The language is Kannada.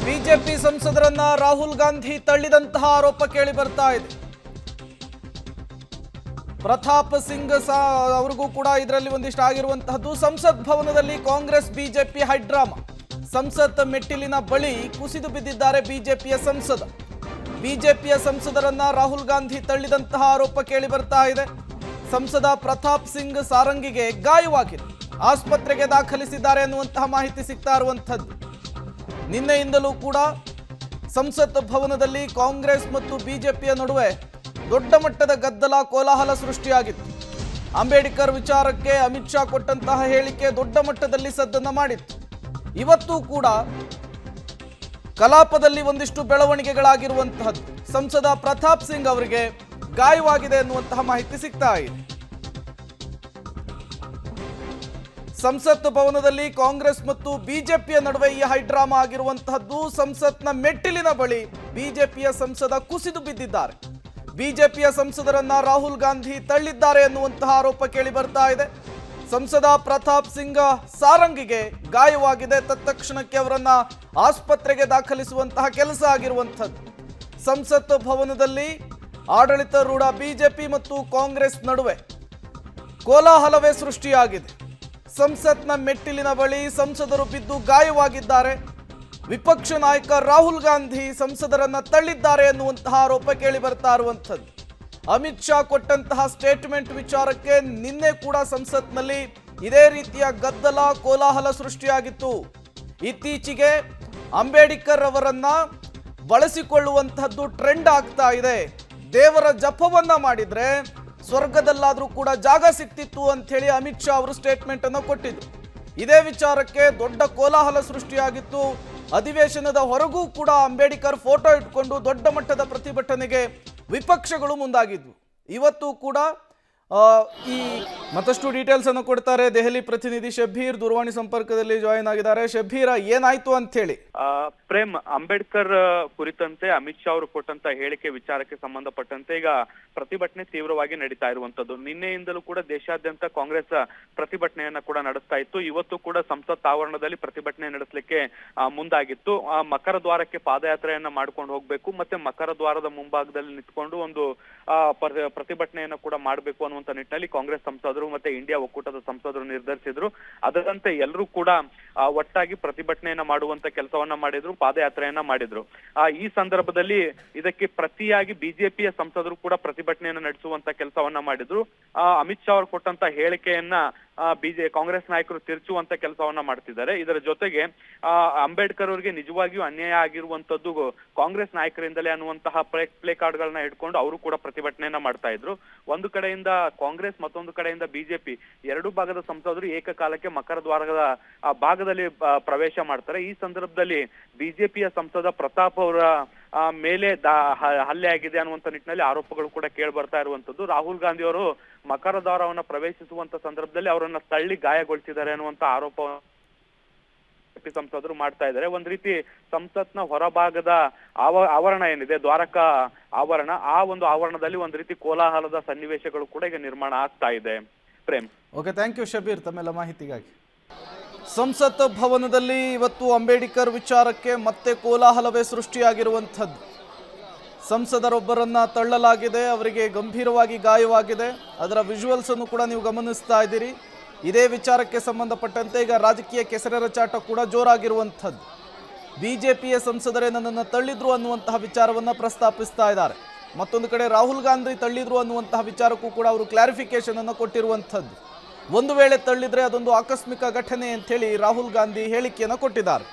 ಬಿಜೆಪಿ ಸಂಸದರನ್ನ ರಾಹುಲ್ ಗಾಂಧಿ ತಳ್ಳಿದಂತಹ ಆರೋಪ ಕೇಳಿ ಬರ್ತಾ ಇದೆ. ಪ್ರತಾಪ್ ಸಿಂಗ್ ಅವರಿಗೂ ಕೂಡ ಇದರಲ್ಲಿ ಒಂದಿಷ್ಟು ಆಗಿರುವಂತಹದ್ದು. ಸಂಸತ್ ಭವನದಲ್ಲಿ ಕಾಂಗ್ರೆಸ್ ಬಿಜೆಪಿ ಹೈಡ್ರಾಮಾ. ಸಂಸತ್ ಮೆಟ್ಟಿಲಿನ ಬಳಿ ಕುಸಿದು ಬಿದ್ದಿದ್ದಾರೆ ಬಿಜೆಪಿಯ ಸಂಸದ. ಬಿಜೆಪಿಯ ಸಂಸದರನ್ನ ರಾಹುಲ್ ಗಾಂಧಿ ತಳ್ಳಿದಂತಹ ಆರೋಪ ಕೇಳಿ ಬರ್ತಾ ಇದೆ. ಸಂಸದ ಪ್ರತಾಪ್ ಸಿಂಗ್ ಸಾರಂಗಿಗೆ ಗಾಯವಾಗಿದೆ, ಆಸ್ಪತ್ರೆಗೆ ದಾಖಲಿಸಿದ್ದಾರೆ ಅನ್ನುವಂತಹ ಮಾಹಿತಿ ಸಿಗ್ತಾ ಇರುವಂತದ್ದು. ನಿನ್ನೆಯಿಂದಲೂ ಕೂಡ ಸಂಸತ್ ಭವನದಲ್ಲಿ ಕಾಂಗ್ರೆಸ್ ಮತ್ತು ಬಿಜೆಪಿಯ ನಡುವೆ ದೊಡ್ಡ ಮಟ್ಟದ ಗದ್ದಲ ಕೋಲಾಹಲ ಸೃಷ್ಟಿಯಾಗಿತ್ತು. ಅಂಬೇಡ್ಕರ್ ವಿಚಾರಕ್ಕೆ ಅಮಿತ್ ಶಾ ಕೊಟ್ಟಂತಹ ಹೇಳಿಕೆ ದೊಡ್ಡ ಮಟ್ಟದಲ್ಲಿ ಸದ್ದನ್ನ ಮಾಡಿತ್ತು. ಇವತ್ತು ಕೂಡ ಕಲಾಪದಲ್ಲಿ ಒಂದಿಷ್ಟು ಬೆಳವಣಿಗೆಗಳಾಗಿರುವಂತಹದ್ದು. ಸಂಸದ ಪ್ರತಾಪ್ ಸಿಂಗ್ ಅವರಿಗೆ ಗಾಯವಾಗಿದೆ ಎನ್ನುವಂತಹ ಮಾಹಿತಿ ಸಿಗ್ತಾ ಇದೆ. ಸಂಸತ್ ಭವನದಲ್ಲಿ ಕಾಂಗ್ರೆಸ್ ಮತ್ತು ಬಿಜೆಪಿಯ ನಡುವೆ ಈ ಹೈಡ್ರಾಮಾ ಆಗಿರುವಂತಹದ್ದು. ಸಂಸತ್ನ ಮೆಟ್ಟಿಲಿನ ಬಳಿ ಬಿಜೆಪಿಯ ಸಂಸದ ಕುಸಿದು ಬಿದ್ದಿದ್ದಾರೆ. ಬಿಜೆಪಿಯ ಸಂಸದರನ್ನ ರಾಹುಲ್ ಗಾಂಧಿ ತಳ್ಳಿದ್ದಾರೆ ಎನ್ನುವಂತಹ ಆರೋಪ ಕೇಳಿ ಬರ್ತಾ ಇದೆ. ಸಂಸದ ಪ್ರತಾಪ್ ಸಿಂಗ್ ಸಾರಂಗಿಗೆ ಗಾಯವಾಗಿದೆ. ತತ್ಕ್ಷಣಕ್ಕೆ ಅವರನ್ನ ಆಸ್ಪತ್ರೆಗೆ ದಾಖಲಿಸುವಂತಹ ಕೆಲಸ ಆಗಿರುವಂಥದ್ದು. ಸಂಸತ್ ಭವನದಲ್ಲಿ ಆಡಳಿತಾರೂಢ ಬಿಜೆಪಿ ಮತ್ತು ಕಾಂಗ್ರೆಸ್ ನಡುವೆ ಕೋಲಾಹಲವೇ ಸೃಷ್ಟಿಯಾಗಿದೆ. ಸಂಸತ್ನ ಮೆಟ್ಟಿಲಿನ ಬಳಿ ಸಂಸದರು ಬಿದ್ದು ಗಾಯವಾಗಿದ್ದಾರೆ. ವಿಪಕ್ಷ ನಾಯಕ ರಾಹುಲ್ ಗಾಂಧಿ ಸಂಸದರನ್ನ ತಳ್ಳಿದ್ದಾರೆ ಎನ್ನುವಂತಹ ಆರೋಪ ಕೇಳಿ ಬರ್ತಾ ಇರುವಂಥದ್ದು. ಅಮಿತ್ ಶಾ ಕೊಟ್ಟಂತಹ ಸ್ಟೇಟ್ಮೆಂಟ್ ವಿಚಾರಕ್ಕೆ ನಿನ್ನೆ ಕೂಡ ಸಂಸತ್ನಲ್ಲಿ ಇದೇ ರೀತಿಯ ಗದ್ದಲ ಕೋಲಾಹಲ ಸೃಷ್ಟಿಯಾಗಿತ್ತು. ಇತ್ತೀಚೆಗೆ ಅಂಬೇಡ್ಕರ್ ಅವರನ್ನ ಬಳಸಿಕೊಳ್ಳುವಂತಹದ್ದು ಟ್ರೆಂಡ್ ಆಗ್ತಾ ಇದೆ. ದೇವರ ಜಪವನ್ನ ಮಾಡಿದ್ರೆ ಸ್ವರ್ಗದಲ್ಲಾದ್ರೂ ಕೂಡ ಜಾಗ ಸಿಕ್ತಿತ್ತು ಅಂತ ಹೇಳಿ ಅಮಿತ್ ಶಾ ಅವರು ಸ್ಟೇಟ್ಮೆಂಟ್ ಅನ್ನು ಕೊಟ್ಟಿದ್ರು. ಇದೇ ವಿಚಾರಕ್ಕೆ ದೊಡ್ಡ ಕೋಲಾಹಲ ಸೃಷ್ಟಿಯಾಗಿತ್ತು. ಅಧಿವೇಶನದ ಹೊರಗೂ ಕೂಡ ಅಂಬೇಡ್ಕರ್ ಫೋಟೋ ಇಟ್ಕೊಂಡು ದೊಡ್ಡ ಮಟ್ಟದ ಪ್ರತಿಭಟನೆಗೆ ವಿಪಕ್ಷಗಳು ಮುಂದಾಗಿದ್ವು. ಇವತ್ತು ಕೂಡ ಈ ಮತ್ತಷ್ಟು ಡೀಟೇಲ್ಸ್ ಅನ್ನು ಕೊಡ್ತಾರೆ ದೆಹಲಿ ಪ್ರತಿನಿಧಿ ಶಬ್ಬೀರ್ ದೂರವಾಣಿ ಸಂಪರ್ಕದಲ್ಲಿ ಜಾಯಿನ್ ಆಗಿದ್ದಾರೆ. ಶಬ್ಬೀರ, ಏನಾಯ್ತು ಅಂತ ಹೇಳಿ? ಪ್ರೇಮ್, ಅಂಬೇಡ್ಕರ್ ಕುರಿತಂತೆ ಅಮಿತ್ ಶಾ ಅವರು ಕೊಟ್ಟಂತ ಹೇಳಿಕೆ ವಿಚಾರಕ್ಕೆ ಸಂಬಂಧಪಟ್ಟಂತೆ ಈಗ ಪ್ರತಿಭಟನೆ ತೀವ್ರವಾಗಿ ನಡೀತಾ ಇರುವಂತದ್ದು. ನಿನ್ನೆಯಿಂದಲೂ ಕೂಡ ದೇಶಾದ್ಯಂತ ಕಾಂಗ್ರೆಸ್ ಪ್ರತಿಭಟನೆಯನ್ನ ಕೂಡ ನಡೆಸ್ತಾ ಇತ್ತು. ಇವತ್ತು ಕೂಡ ಸಂಸತ್ ಆವರಣದಲ್ಲಿ ಪ್ರತಿಭಟನೆ ನಡೆಸಲಿಕ್ಕೆ ಮುಂದಾಗಿತ್ತು. ಮಕರ ದ್ವಾರಕ್ಕೆ ಪಾದಯಾತ್ರೆಯನ್ನ ಮಾಡ್ಕೊಂಡು ಹೋಗ್ಬೇಕು, ಮತ್ತೆ ಮಕರ ದ್ವಾರದ ಮುಂಭಾಗದಲ್ಲಿ ನಿಂತ್ಕೊಂಡು ಒಂದು ಪ್ರತಿಭಟನೆಯನ್ನ ಕೂಡ ಮಾಡಬೇಕು ಅನ್ನುವಂತ ನಿಟ್ಟಿನಲ್ಲಿ ಕಾಂಗ್ರೆಸ್ ಸಂಸದರು ಮತ್ತೆ ಇಂಡಿಯಾ ಒಕ್ಕೂಟದ ಸಂಸದರು ನಿರ್ಧರಿಸಿದ್ರು. ಅದರಂತೆ ಎಲ್ಲರೂ ಕೂಡ ಒಟ್ಟಾಗಿ ಪ್ರತಿಭಟನೆಯನ್ನ ಮಾಡುವಂತ ಕೆಲಸವನ್ನ ಮಾಡಿದ್ರು, ಪಾದಯಾತ್ರೆಯನ್ನ ಮಾಡಿದ್ರು. ಈ ಸಂದರ್ಭದಲ್ಲಿ ಇದಕ್ಕೆ ಪ್ರತಿಯಾಗಿ ಬಿಜೆಪಿಯ ಸಂಸದರು ಕೂಡ ಪ್ರತಿಭಟನೆಯನ್ನ ನಡೆಸುವಂತ ಕೆಲಸವನ್ನ ಮಾಡಿದ್ರು. ಅಮಿತ್ ಶಾ ಅವರು ಕೊಟ್ಟಂತ ಹೇಳಿಕೆಯನ್ನ ಕಾಂಗ್ರೆಸ್ ನಾಯಕರು ತಿರುಚುವಂತ ಕೆಲಸವನ್ನ ಮಾಡ್ತಿದ್ದಾರೆ. ಇದರ ಜೊತೆಗೆ ಅಂಬೇಡ್ಕರ್ ಅವರಿಗೆ ನಿಜವಾಗಿಯೂ ಅನ್ಯಾಯ ಆಗಿರುವಂತದ್ದು ಕಾಂಗ್ರೆಸ್ ನಾಯಕರಿಂದಲೇ ಅನ್ನುವಂತಹ ಪ್ಲೇ ಕಾರ್ಡ್ ಗಳನ್ನ ಹಿಡ್ಕೊಂಡು ಅವರು ಕೂಡ ಪ್ರತಿಭಟನೆಯನ್ನ ಮಾಡ್ತಾ ಇದ್ರು. ಒಂದು ಕಡೆಯಿಂದ ಕಾಂಗ್ರೆಸ್, ಮತ್ತೊಂದು ಕಡೆಯಿಂದ ಬಿಜೆಪಿ ಎರಡು ಭಾಗದ ಸಂಸದರು ಏಕಕಾಲಕ್ಕೆ ಮಕರ ದ್ವಾರದ ಭಾಗದಲ್ಲಿ ಪ್ರವೇಶ ಮಾಡ್ತಾರೆ. ಈ ಸಂದರ್ಭದಲ್ಲಿ ಬಿಜೆಪಿಯ ಸಂಸದ ಪ್ರತಾಪ್ ಅವರ ಮೇಲೆ ಹಲ್ಲೆ ಆಗಿದೆ ಅನ್ನುವಂತ ನಿಟ್ಟಿನಲ್ಲಿ ಆರೋಪಗಳು ಕೂಡ ಕೇಳಿ ಬರ್ತಾ ಇರುವಂತದ್ದು. ರಾಹುಲ್ ಗಾಂಧಿ ಅವರು ಮಕರ ದ್ವಾರವನ್ನ ಪ್ರವೇಶಿಸುವಂತ ಸಂದರ್ಭದಲ್ಲಿ ಅವರನ್ನ ತಳ್ಳಿ ಗಾಯಗೊಳಿಸಿದ್ದಾರೆ ಅನ್ನುವಂತ ಆರೋಪ ಸಂಸದರು ಮಾಡ್ತಾ ಇದ್ದಾರೆ. ಒಂದ್ ರೀತಿ ಸಂಸತ್ನ ಹೊರಭಾಗದ ಆವರಣ ಏನಿದೆ, ದ್ವಾರಕ ಆವರಣ, ಆ ಒಂದು ಆವರಣದಲ್ಲಿ ಒಂದ್ ರೀತಿ ಕೋಲಾಹಲದ ಸನ್ನಿವೇಶಗಳು ಕೂಡ ಈಗ ನಿರ್ಮಾಣ ಆಗ್ತಾ ಇದೆ. Prem, okay, thank you Shabir ತಮ್ಮೆಲ್ಲ ಮಾಹಿತಿಗಾಗಿ. ಸಂಸತ್ ಭವನದಲ್ಲಿ ಇವತ್ತು ಅಂಬೇಡ್ಕರ್ ವಿಚಾರಕ್ಕೆ ಮತ್ತೆ ಕೋಲಾಹಲವೇ ಸೃಷ್ಟಿಯಾಗಿರುವಂಥದ್ದು. ಸಂಸದರೊಬ್ಬರನ್ನ ತಳ್ಳಲಾಗಿದೆ, ಅವರಿಗೆ ಗಂಭೀರವಾಗಿ ಗಾಯವಾಗಿದೆ. ಅದರ ವಿಜುವಲ್ಸ್ ಅನ್ನು ಕೂಡ ನೀವು ಗಮನಿಸ್ತಾ ಇದ್ದೀರಿ. ಇದೇ ವಿಚಾರಕ್ಕೆ ಸಂಬಂಧಪಟ್ಟಂತೆ ಈಗ ರಾಜಕೀಯ ಕೆಸರೆರ ಚಾಟ ಕೂಡ ಜೋರಾಗಿರುವಂಥದ್ದು. ಬಿಜೆಪಿಯ ಸಂಸದರೇ ನನ್ನನ್ನು ತಳ್ಳಿದ್ರು ಅನ್ನುವಂತಹ ವಿಚಾರವನ್ನು ಪ್ರಸ್ತಾಪಿಸ್ತಾ ಇದ್ದಾರೆ. ಮತ್ತೊಂದು ಕಡೆ ರಾಹುಲ್ ಗಾಂಧಿ ತಳ್ಳಿದ್ರು ಅನ್ನುವಂತಹ ವಿಚಾರಕ್ಕೂ ಕೂಡ ಅವರು ಕ್ಲಾರಿಫಿಕೇಶನ್ ಅನ್ನು ಕೊಟ್ಟಿರುವಂಥದ್ದು. ಒಂದು ವೇಳೆ ತಳ್ಳಿದ್ರೆ ಅದೊಂದು ಆಕಸ್ಮಿಕ ಘಟನೆ ಅಂತ ಹೇಳಿ ರಾಹುಲ್ ಗಾಂಧಿ ಹೇಳಿಕೆಯನ್ನು ಕೊಟ್ಟಿದ್ದಾರೆ.